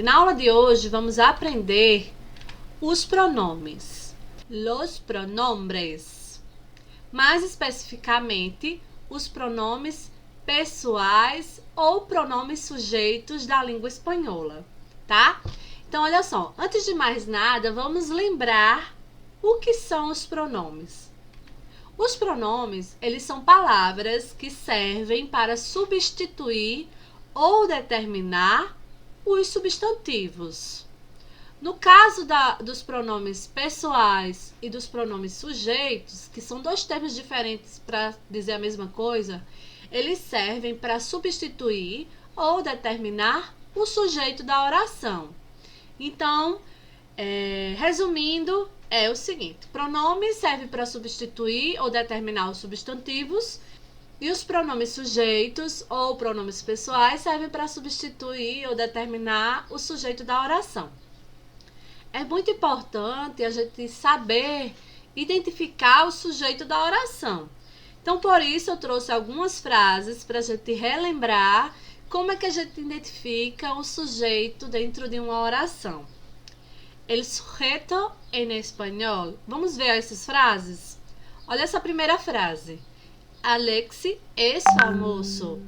Na aula de hoje vamos aprender os pronomes, los pronombres, mais especificamente os pronomes pessoais ou pronomes sujeitos da língua espanhola, tá? Então, olha só, antes de mais nada, vamos lembrar o que são os pronomes. Os pronomes, eles são palavras que servem para substituir ou determinar os substantivos. No caso dos pronomes pessoais e dos pronomes sujeitos, que são dois termos diferentes para dizer a mesma coisa, eles servem para substituir ou determinar o sujeito da oração. Então, resumindo, é o seguinte: pronome serve para substituir ou determinar os substantivos, e os pronomes sujeitos ou pronomes pessoais servem para substituir ou determinar o sujeito da oração. É muito importante a gente saber identificar o sujeito da oração. Então, por isso, eu trouxe algumas frases para a gente relembrar como é que a gente identifica o sujeito dentro de uma oração. El sujeto en español. Vamos ver essas frases? Olha essa primeira frase. Alex es famoso.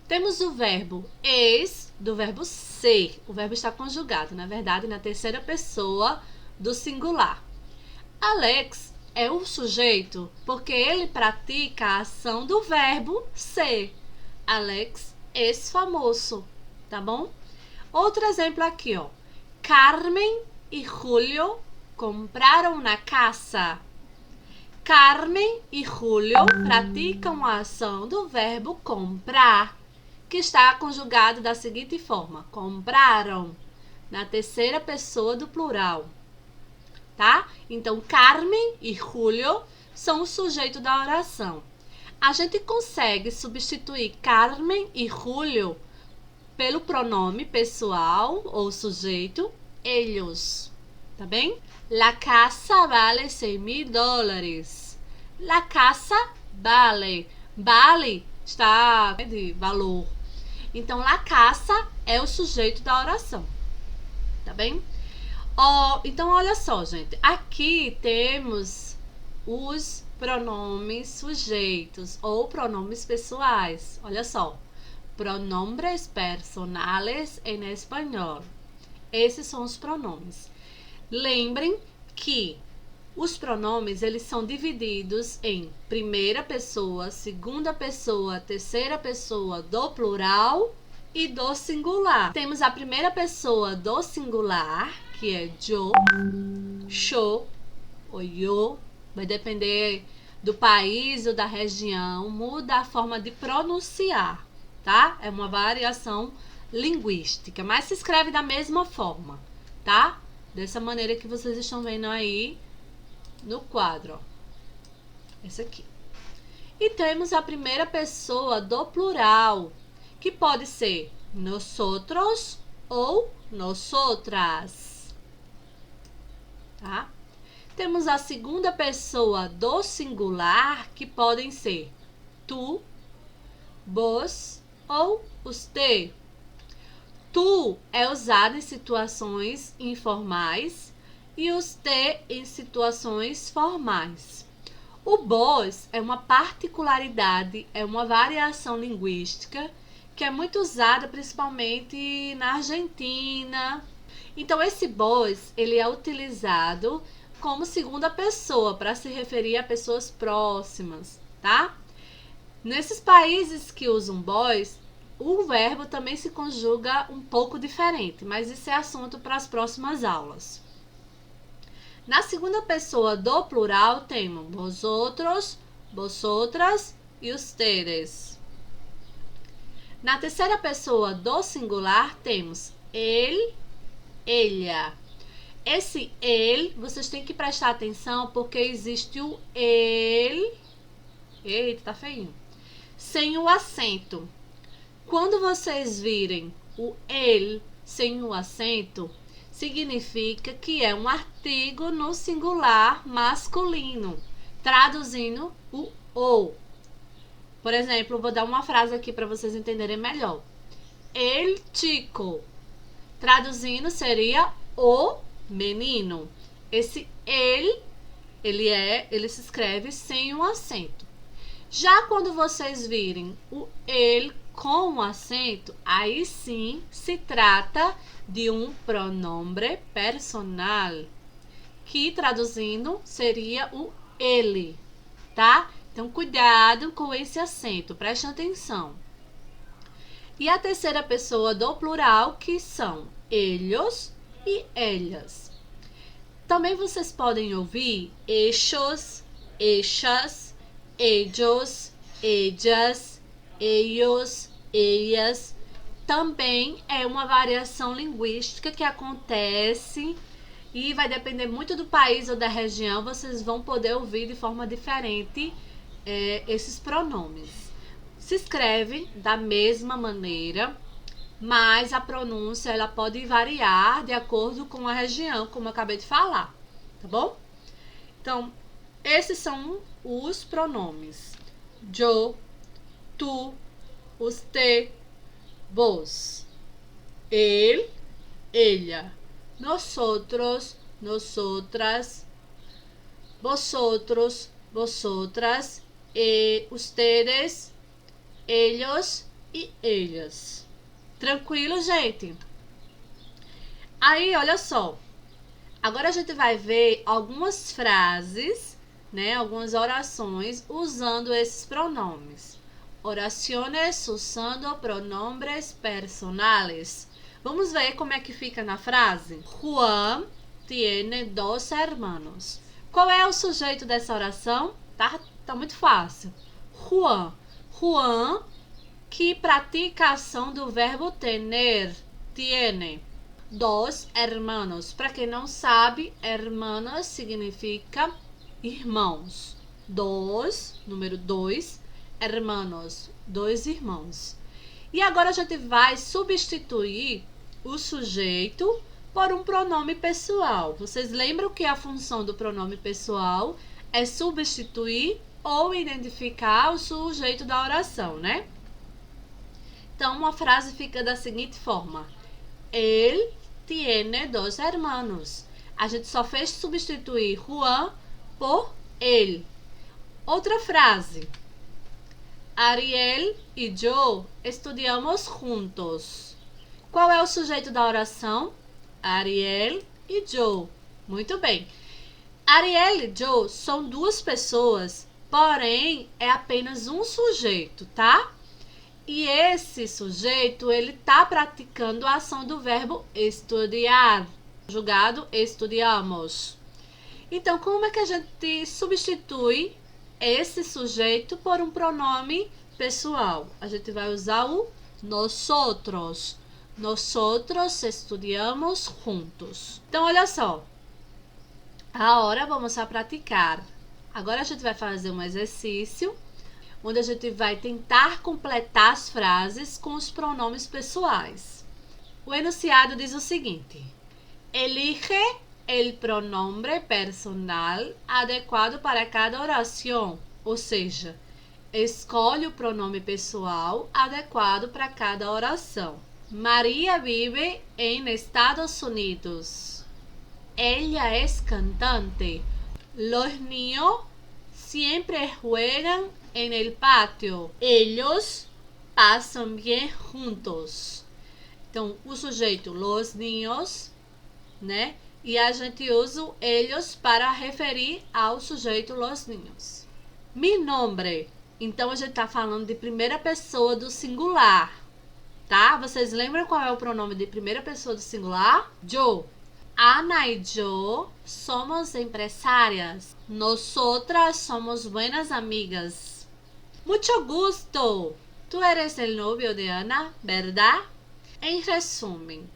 Temos o verbo es, do verbo ser. O verbo está conjugado, na verdade, na terceira pessoa do singular. Alex é o sujeito porque ele pratica a ação do verbo ser. Alex es famoso, tá bom? Outro exemplo aqui, ó. Carmen e Julio compraram una casa. Carmen e Julio praticam a ação do verbo comprar, que está conjugado da seguinte forma: compraram, na terceira pessoa do plural, tá? Então, Carmen e Julio são o sujeito da oração. A gente consegue substituir Carmen e Julio pelo pronome pessoal ou sujeito ellos, tá bem? La casa vale $100,000. La casa vale. Vale está de valor. Então, la casa é o sujeito da oração, tá bem? Então, olha só, gente. Aqui temos os pronomes sujeitos ou pronomes pessoais. Olha só. Pronombres personales en español. Esses são os pronomes. Lembrem que os pronomes, eles são divididos em primeira pessoa, segunda pessoa, terceira pessoa do plural e do singular. Temos a primeira pessoa do singular, que é yo, yo ou yo. Vai depender do país ou da região, muda a forma de pronunciar, tá? É uma variação linguística, mas se escreve da mesma forma, tá? Dessa maneira que vocês estão vendo aí no quadro, ó. Esse aqui. E temos a primeira pessoa do plural, que pode ser nosotros ou nosotras, tá? Temos a segunda pessoa do singular, que podem ser tu, vos ou usted. Tu é usado em situações informais e usted em situações formais. O vos é uma particularidade, é uma variação linguística que é muito usada principalmente na Argentina. Então, esse vos, ele é utilizado como segunda pessoa para se referir a pessoas próximas, tá? Nesses países que usam vos, o verbo também se conjuga um pouco diferente, mas isso é assunto para as próximas aulas. Na segunda pessoa do plural temos vosotros, vosotras e ustedes. Na terceira pessoa do singular temos ele, ella. Esse ele, vocês têm que prestar atenção porque existe o ele. Eita, tá feinho. Sem o acento. Quando vocês virem o ele sem o acento, significa que é um artigo no singular masculino, traduzindo o ou. Por exemplo, vou dar uma frase aqui para vocês entenderem melhor. El chico Traduzindo, seria o menino. Esse ele se escreve sem um acento. Já quando vocês virem o ele com um acento, aí sim se trata de um pronome personal, que traduzindo seria o ele, tá? Então cuidado com esse acento, preste atenção. E a terceira pessoa do plural, que são ellos e ellas. Também vocês podem ouvir ellos, ellas, ellos, ellas, ellos, ellas. Também é uma variação linguística que acontece e vai depender muito do país ou da região. Vocês vão poder ouvir de forma diferente esses pronomes. Se escreve da mesma maneira, mas a pronúncia ela pode variar de acordo com a região, como eu acabei de falar, tá bom? Então, esses são os pronomes. Yo, tu, usted, vos. Él, ella. Nosotros, nosotras. Vosotros, vosotras. Ustedes, ellos e ellas. Tranquilo, gente? Aí, olha só. Agora a gente vai ver algumas frases, né? Algumas orações usando esses pronomes. Oraciones usando pronombres personales. Vamos ver como é que fica na frase? Juan tiene dos hermanos. Qual é o sujeito dessa oração? Tá muito fácil. Juan. Juan, que pratica a ação do verbo tener, tiene. Dos hermanos. Para quem não sabe, hermanos significa irmãos. Dos, número 2, hermanos, dois irmãos. E agora a gente vai substituir o sujeito por um pronome pessoal. Vocês lembram que a função do pronome pessoal é substituir ou identificar o sujeito da oração, né? Então, uma frase fica da seguinte forma: Él tiene dos hermanos. A gente só fez substituir Juan por él. Outra frase: Ariel e yo estudiamos juntos. Qual é o sujeito da oração? Ariel e yo. Muito bem. Ariel e yo são duas pessoas, porém é apenas um sujeito, tá? E esse sujeito, ele tá praticando a ação do verbo estudiar. Conjugado estudiamos. Então, como é que a gente substitui esse sujeito por um pronome pessoal? A gente vai usar o nosotros. Nosotros estudiamos juntos. Então, olha só. Agora vamos a praticar. Agora a gente vai fazer um exercício onde a gente vai tentar completar as frases com os pronomes pessoais. O enunciado diz o seguinte: elige el pronombre personal adequado para cada oração, ou seja, escolhe o pronome pessoal adequado para cada oração. Maria vive em Estados Unidos. Ella es cantante. Los niños siempre juegan en el patio. Ellos pasan bien juntos. Então, o sujeito los niños, né? E a gente usa o ellos para referir ao sujeito los niños. Mi nombre. Então, a gente tá falando de primeira pessoa do singular, tá? Vocês lembram qual é o pronome de primeira pessoa do singular? Yo. Ana y yo somos empresarias. Nosotras somos buenas amigas. Mucho gusto. Tú eres el novio de Ana, ¿verdad? Em resumo,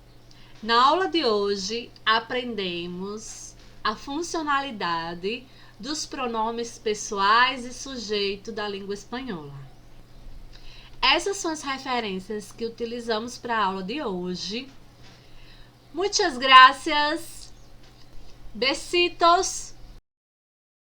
na aula de hoje aprendemos a funcionalidade dos pronomes pessoais e sujeito da língua espanhola. Essas são as referências que utilizamos para a aula de hoje. Muchas gracias. Besitos.